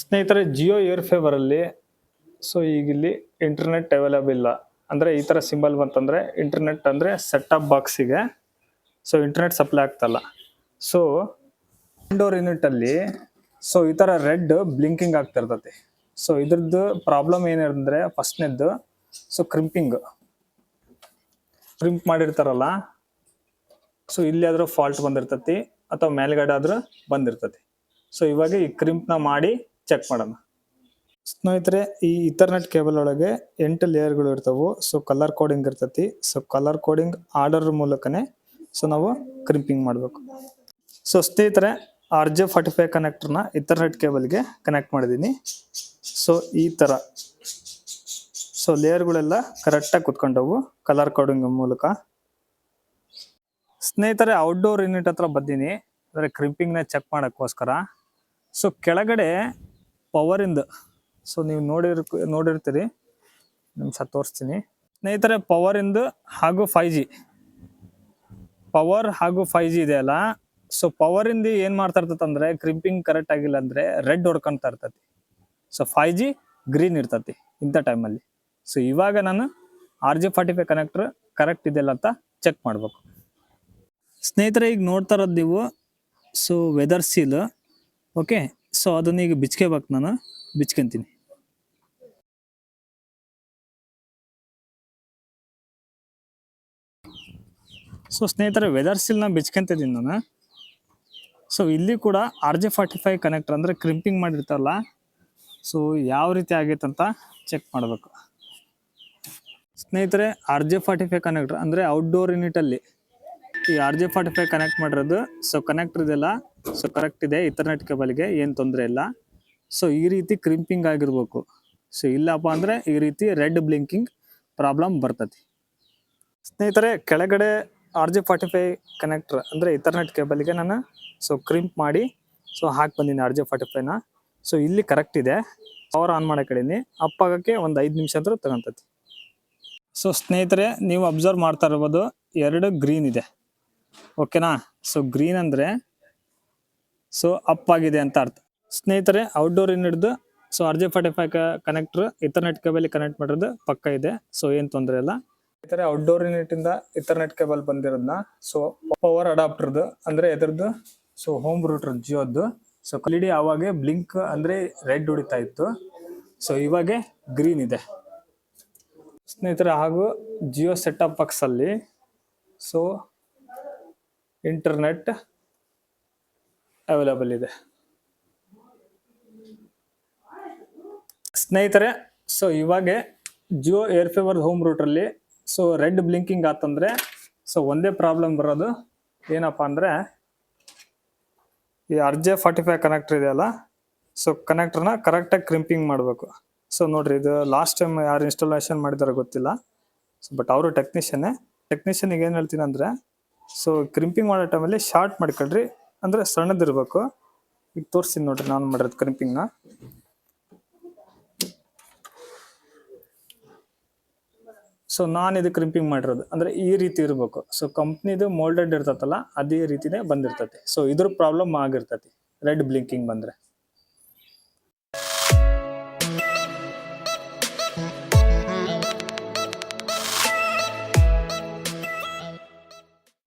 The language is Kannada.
ಸ್ನೇಹಿತರೆ, ಜಿಯೋ ಏರ್ ಫೇವರ್ ಅಲ್ಲಿ ಈಗ ಇಲ್ಲಿ ಇಂಟರ್ನೆಟ್ ಅವೈಲೇಬಲ್ ಇಲ್ಲ. ಅಂದ್ರೆ ಈ ತರ ಸಿಂಬಲ್ ಬಂತಂದ್ರೆ ಇಂಟರ್ನೆಟ್ ಅಂದ್ರೆ ಸೆಟ್ ಟಾಪ್ ಬಾಕ್ಸಿಗೆ ಇಂಟರ್ನೆಟ್ ಸಪ್ಲೈ ಆಗ್ತಲ್ಲ. ಸೊ ಇಂಡೋರ್ ಯೂನಿಟ್ ಅಲ್ಲಿ ಈ ತರ ರೆಡ್ ಬ್ಲಿಂಕಿಂಗ್ ಆಗ್ತಿರ್ತತಿ. ಇದ್ರದ್ದು ಪ್ರಾಬ್ಲಮ್ ಏನಂದ್ರೆ ಫಸ್ಟ್ನೇದ್ದು ಕ್ರಿಂಪಿಂಗ್ ಮಾಡಿರ್ತಾರಲ್ಲ. ಇಲ್ಲಿ ಆದ್ರೂ ಫಾಲ್ಟ್ ಬಂದಿರ್ತತಿ ಅಥವಾ ಮೇಲ್ಗಡೆ ಆದ್ರೂ ಬಂದಿರ್ತತಿ. ಇವಾಗ ಈ ಕ್ರಿಂಪ್ ನ ಮಾಡಿ ಚೆಕ್ ಮಾಡೋಣ. ಸ್ನೇಹಿತರೆ, ಈ ಇಥರ್ನೆಟ್ ಕೇಬಲ್ ಒಳಗೆ 8 ಲೇಯರ್ಗಳು ಇರ್ತಾವು. ಕಲರ್ ಕೋಡಿಂಗ್ ಇರ್ತತಿ. ಕಲರ್ ಕೋಡಿಂಗ್ ಆರ್ಡರ್ ಮೂಲಕನೇ ನಾವು ಕ್ರಿಂಪಿಂಗ್ ಮಾಡಬೇಕು. ಸ್ನೇಹಿತರೆ, RJ45 ಕನೆಕ್ಟರ್ನ ಇಥರ್ನೆಟ್ ಕೇಬಲ್ಗೆ ಕನೆಕ್ಟ್ ಮಾಡಿದ್ದೀನಿ. ಈ ತರ ಲೇಯರ್ಗಳೆಲ್ಲ ಕರೆಕ್ಟಾಗಿ ಕುತ್ಕೊಂಡವು ಕಲರ್ ಕೋಡಿಂಗ್ ಮೂಲಕ. ಸ್ನೇಹಿತರೆ, ಔಟ್ಡೋರ್ ಯೂನಿಟ್ ಹತ್ರ ಬಂದೀನಿ ಅಂದ್ರೆ ಕ್ರಿಂಪಿಂಗ್ ನ ಚೆಕ್ ಮಾಡಕ್ಕೋಸ್ಕರ. ಕೆಳಗಡೆ ಪವರ್ ಇಂದ ನೀವು ನೋಡಿರ್ತೀರಿ, ನಿಮಿಷ ತೋರಿಸ್ತೀನಿ. ಸ್ನೇಹಿತರೆ, ಪವರ್ ಇಂದ ಹಾಗೂ 5G ಪವರ್ ಹಾಗೂ 5G ಇದೆ ಅಲ್ಲ. ಪವರ್ ಇಂದ ಏನ್ ಮಾಡ್ತಾ ಇರ್ತದೆ ಅಂದ್ರೆ ಕ್ರಿಂಪಿಂಗ್ ಕರೆಕ್ಟ್ ಆಗಿಲ್ಲ ಅಂದ್ರೆ ರೆಡ್ ಹೊಡ್ಕೊಂತಾ ಇರ್ತತಿ. 5G ಗ್ರೀನ್ ಇರ್ತತಿ ಇಂಥ ಟೈಮಲ್ಲಿ. ಇವಾಗ ನಾನು RJ45 ಕನೆಕ್ಟರ್ ಕರೆಕ್ಟ್ ಇದೆಯಲ್ಲ ಅಂತ ಚೆಕ್ ಮಾಡ್ಬೇಕು. ಸ್ನೇಹಿತರೆ, ಈಗ ನೋಡ್ತಾ ಇರೋದು ನೀವು ವೆದರ್ ಸೀಲ್. ಓಕೆ, ಅದನ್ನ ಈಗ ಬಿಚ್ಕೋಬೇಕು. ನಾನು ಬಿಚ್ಕೊಂತೀನಿ. ಸ್ನೇಹಿತರೆ, ವೆದರ್ ಸೀಲ್ ನ ಬಿಚ್ಕೊಂತಿದ್ದೀನಿ ನಾನು. ಇಲ್ಲಿ ಕೂಡ RJ45 ಕನೆಕ್ಟರ್ ಅಂದ್ರೆ ಕ್ರಿಂಪಿಂಗ್ ಮಾಡಿರ್ತಾರಲ್ಲ, ಯಾವ ರೀತಿ ಆಗೈತೆ ಅಂತ ಚೆಕ್ ಮಾಡಬೇಕು. ಸ್ನೇಹಿತರೆ, RJ45 ಕನೆಕ್ಟರ್ ಅಂದ್ರೆ ಔಟ್ಡೋರ್ ಯೂನಿಟ್ ಅಲ್ಲಿ ಈ RJ45 ಕನೆಕ್ಟ್ ಮಾಡಿರೋದು. ಕನೆಕ್ಟರ್ ಇದೆಲ್ಲ ಕರೆಕ್ಟ್ ಇದೆ. ಇಥರ್ನೆಟ್ ಕೇಬಲ್ಗೆ ಏನ್ ತೊಂದರೆ ಇಲ್ಲ. ಈ ರೀತಿ ಕ್ರಿಂಪಿಂಗ್ ಆಗಿರ್ಬೇಕು. ಇಲ್ಲಪ್ಪ ಅಂದ್ರೆ ಈ ರೀತಿ ರೆಡ್ ಬ್ಲಿಂಕಿಂಗ್ ಪ್ರಾಬ್ಲಮ್ ಬರ್ತತಿ. ಸ್ನೇಹಿತರೆ, ಕೆಳಗಡೆ RJ45 ಕನೆಕ್ಟರ್ ಅಂದ್ರೆ ಇಥರ್ನೆಟ್ ಕೇಬಲ್ಗೆ ನಾನು ಕ್ರಿಂಪ್ ಮಾಡಿ ಹಾಕಿ ಬಂದೀನಿ RJ45 ನ. ಇಲ್ಲಿ ಕರೆಕ್ಟ್ ಇದೆ. ಪವರ್ ಆನ್ ಮಾಡೋ ಕಡೆನಿ ಅಪ್ ಆಗಕ್ಕೆ ಒಂದು 5 ನಿಮಿಷ ಅಂತ ತಗೊಂತತಿ. ಸ್ನೇಹಿತರೆ, ನೀವು ಅಬ್ಸರ್ವ್ ಮಾಡ್ತಾ ಇರ್ಬೋದು, 2 ಗ್ರೀನ್ ಇದೆ. ಓಕೆನಾ? ಗ್ರೀನ್ ಅಂದ್ರೆ ಅಪ್ ಆಗಿದೆ ಅಂತ ಅರ್ಥ. ಸ್ನೇಹಿತರೆ, outdoor unit RJ45 connector Ethernet cable connect ಮಾಡಿರೋದು ಪಕ್ಕ ಇದೆ. ಏನ್ ತೊಂದರೆ ಇಲ್ಲ. ಸ್ನೇಹಿತರೆ, ಔಟ್ಡೋರ್ ಯೂನಿಟ್ ಇಂದ ಇಥರ್ನೆಟ್ ಕೇಬಲ್ ಬಂದಿರೋದನ್ನ ಪವರ್ ಅಡಾಪ್ಟರ್ದು ಅಂದ್ರೆ ಎದ್ರದ್ದು ಹೋಮ್ ರೂಟರ್ ಜಿಯೋದ್ದು. LED ಅವಾಗೆ ಬ್ಲಿಂಕ್ ಅಂದ್ರೆ ರೆಡ್ ಹೊಡಿತಾ ಇತ್ತು. ಇವಾಗ ಗ್ರೀನ್ ಇದೆ. ಸ್ನೇಹಿತರೆ, ಹಾಗೂ ಜಿಯೋ ಸೆಟ್ ಟಾಪ್ ಬಾಕ್ಸ್ ಅಲ್ಲಿ ಇಂಟರ್ನೆಟ್ ಅವೈಲೇಬಲ್ ಇದೆ. ಸ್ನೇಹಿತರೆ, ಇವಾಗ Jio air favour home router ಅಲ್ಲಿ ರೆಡ್ ಬ್ಲಿಂಕಿಂಗ್ ಆತಂದ್ರೆ ಒಂದೇ ಪ್ರಾಬ್ಲಮ್ ಬರೋದು ಏನಪ್ಪಾ ಅಂದ್ರೆ ಈ RJ45 ಕನೆಕ್ಟರ್ ಇದೆಯಲ್ಲ, ಕನೆಕ್ಟರ್ನ ಕರೆಕ್ಟಾಗಿ ಕ್ರಿಂಪಿಂಗ್ ಮಾಡಬೇಕು. ನೋಡ್ರಿ, ಇದು ಲಾಸ್ಟ್ ಟೈಮ್ ಯಾರು ಇನ್ಸ್ಟಾಲೇಷನ್ ಮಾಡಿದಾರೋ ಗೊತ್ತಿಲ್ಲ. ಬಟ್ ಅವರು ಟೆಕ್ನಿಷಿಯನ್ಗೆ ಏನು ಹೇಳ್ತೀನಿ ಅಂದ್ರೆ ಕ್ರಿಂಪಿಂಗ್ ಮಾಡೋ ಟೈಮಲ್ಲಿ ಶಾರ್ಟ್ ಮಾಡ್ಕೊಳ್ರಿ. ಅಂದ್ರೆ ಸಣ್ಣದಿರ್ಬೇಕು. ಈಗ ತೋರಿಸ್ತೀನಿ ನೋಡ್ರಿ ನಾನು ಮಾಡಿರೋದು ಕ್ರಿಂಪಿಂಗ್ನ. ನಾನು ಇದು ಕ್ರಿಂಪಿಂಗ್ ಮಾಡಿರೋದು ಅಂದ್ರೆ ಈ ರೀತಿ ಇರ್ಬೇಕು. ಕಂಪ್ನಿದು ಮೋಲ್ಡೆಡ್ ಇರ್ತತಲ್ಲ, ಅದೇ ರೀತಿನೇ ಬಂದಿರ್ತತಿ. ಇದ್ರ ಪ್ರಾಬ್ಲಮ್ ಆಗಿರ್ತತಿ ರೆಡ್ ಬ್ಲಿಂಕಿಂಗ್ ಬಂದ್ರೆ.